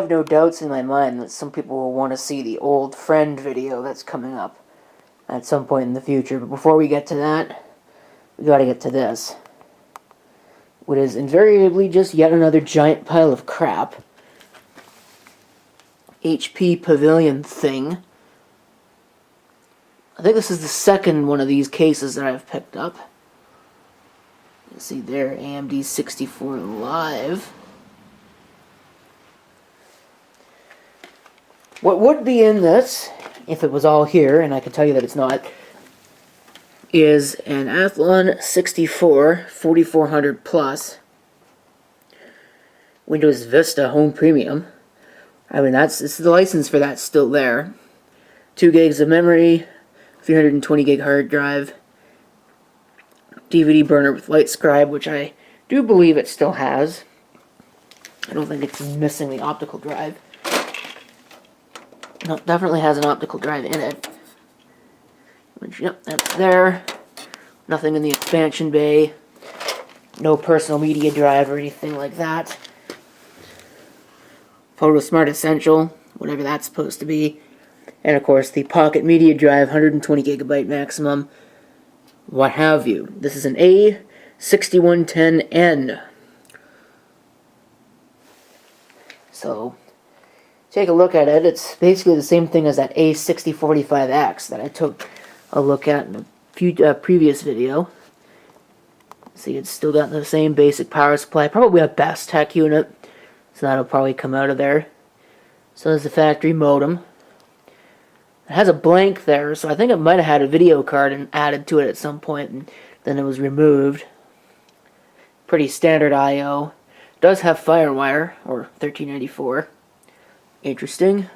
have no doubts in my mind that some people will want to see the old friend video that's coming up at some point in the future. But before we get to that, we gotta get to this. What is invariably just yet another giant pile of crap. HP Pavilion thing. I think this is the second one of these cases that I've picked up. You see there, AMD 64 Live. What would be in this, if it was all here, and I can tell you that it's not, is an Athlon 64 4400 Plus Windows Vista Home Premium. I mean, it's the license for that's still there. 2 gigs of memory, 320 gig hard drive, DVD burner with LightScribe, which I do believe it still has. I don't think it's missing the optical drive. No, it definitely has an optical drive in it. Which, yep, that's there. Nothing in the expansion bay. No personal media drive or anything like that. Photo Smart Essential, whatever that's supposed to be. And of course the Pocket Media Drive, 120 gigabyte maximum, what have you. This is an a6110n. So, take a look at it. It's basically the same thing as that a6045X that I took a look at in a previous video. See, it's still got the same basic power supply, probably a Best Tech unit, so that'll probably come out of there. So there's the factory modem. It has a blank there, so I think it might have had a video card added to it at some point, and then it was removed. Pretty standard I/O. Does have FireWire, or 1394. Interesting.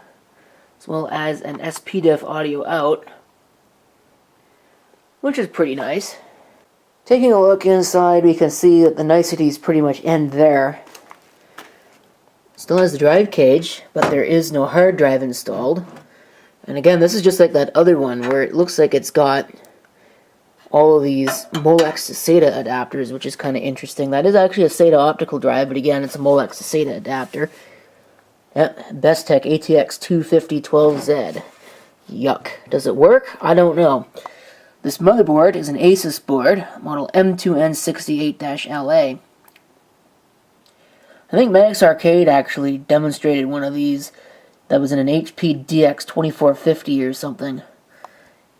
As well as an SPDIF audio out, which is pretty nice. Taking a look inside, we can see that the niceties pretty much end there. Still has the drive cage, but there is no hard drive installed. And again, this is just like that other one where it looks like it's got all of these Molex to SATA adapters, which is kind of interesting. That is actually a SATA optical drive, but again, it's a Molex to SATA adapter. Yep, Bestech ATX 25012Z. Yuck. Does it work? I don't know. This motherboard is an Asus board, model M2N68-LA. I think Max Arcade actually demonstrated one of these that was in an HP DX 2450 or something.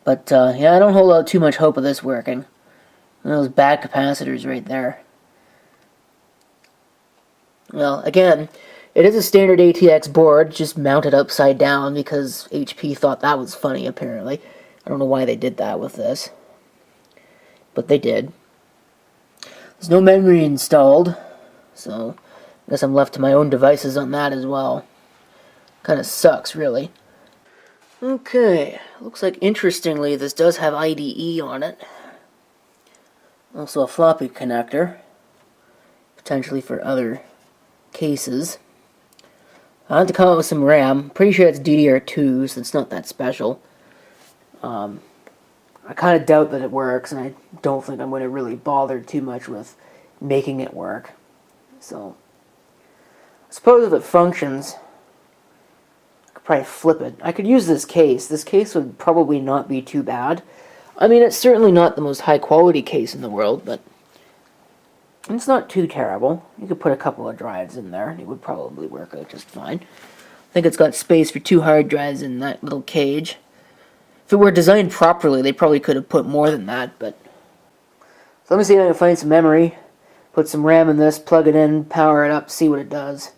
But, yeah, I don't hold out too much hope of this working. And those bad capacitors right there. Well, again, it is a standard ATX board, just mounted upside down because HP thought that was funny, apparently. I don't know why they did that with this. But they did. There's no memory installed, so I guess I'm left to my own devices on that as well. Kind of sucks, really. Okay, looks like interestingly this does have IDE on it. Also a floppy connector, potentially for other cases. I have to come up with some RAM. Pretty sure it's DDR2, so it's not that special. I kind of doubt that it works, and I don't think I'm going to really bother too much with making it work. So, I suppose if it functions, I could probably flip it. I could use this case. This case would probably not be too bad. I mean, it's certainly not the most high-quality case in the world, but it's not too terrible. You could put a couple of drives in there, and it would probably work out just fine. I think it's got space for 2 hard drives in that little cage. If it were designed properly, they probably could have put more than that, but... So let me see if I can find some memory, put some RAM in this, plug it in, power it up, see what it does.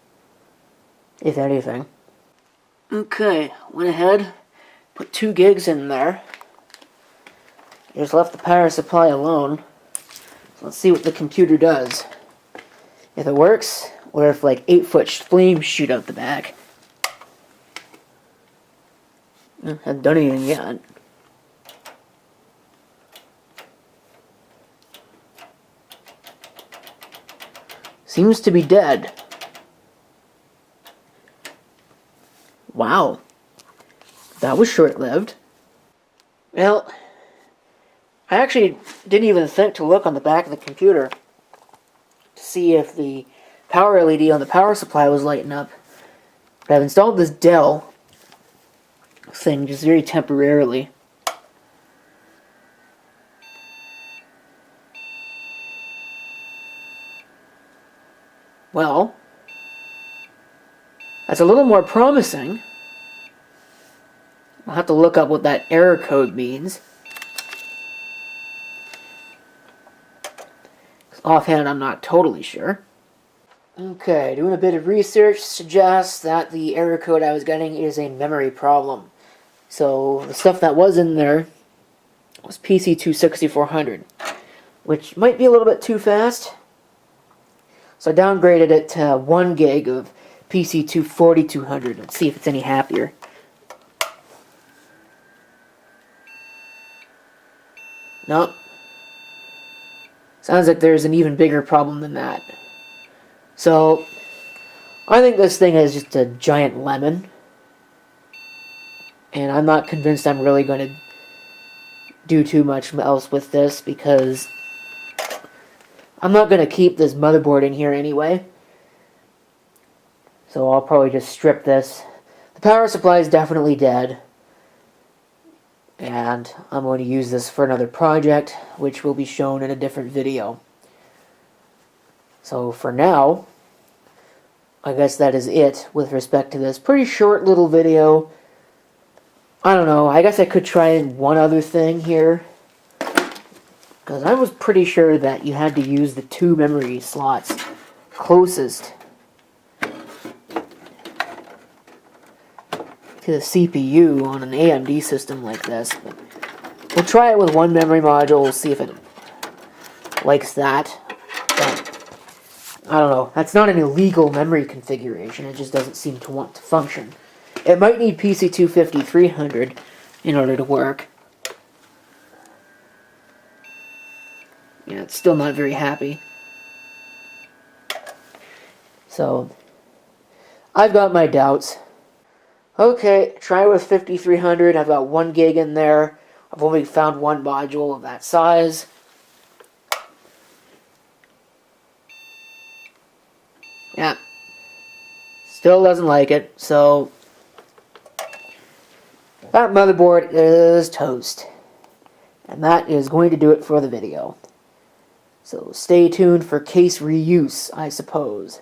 If anything. Okay, went ahead, put 2 gigs in there. Just left the power supply alone. So let's see what the computer does. If it works, or if like 8-foot flames shoot out the back. I haven't done anything yet. Seems to be dead. Wow. That was short-lived. Well, I actually didn't even think to look on the back of the computer to see if the power LED on the power supply was lighting up. But I've installed this Dell thing just very temporarily. Well, that's a little more promising. I'll have to look up what that error code means. Offhand, I'm not totally sure. Okay, doing a bit of research suggests that the error code I was getting is a memory problem. So the stuff that was in there was PC2 which might be a little bit too fast. So I downgraded it to 1 gig of PC2 Let's see if it's any happier. Nope. Sounds like there's an even bigger problem than that. So, I think this thing is just a giant lemon. And I'm not convinced I'm really going to do too much else with this, because I'm not going to keep this motherboard in here anyway. So I'll probably just strip this. The power supply is definitely dead. And I'm going to use this for another project, which will be shown in a different video. So for now, I guess that is it with respect to this pretty short little video. I don't know, I guess I could try one other thing here. Because I was pretty sure that you had to use the 2 memory slots closest to the CPU on an AMD system like this. But we'll try it with 1 memory module, we'll see if it likes that. But I don't know, that's not an illegal memory configuration, it just doesn't seem to want to function. It might need PC2 in order to work. Yeah, it's still not very happy. So, I've got my doubts. Okay, try with 5300. I've got 1 gig in there. I've only found 1 module of that size. Yeah. Still doesn't like it, so that motherboard is toast. And that is going to do it for the video. So stay tuned for case reuse, I suppose.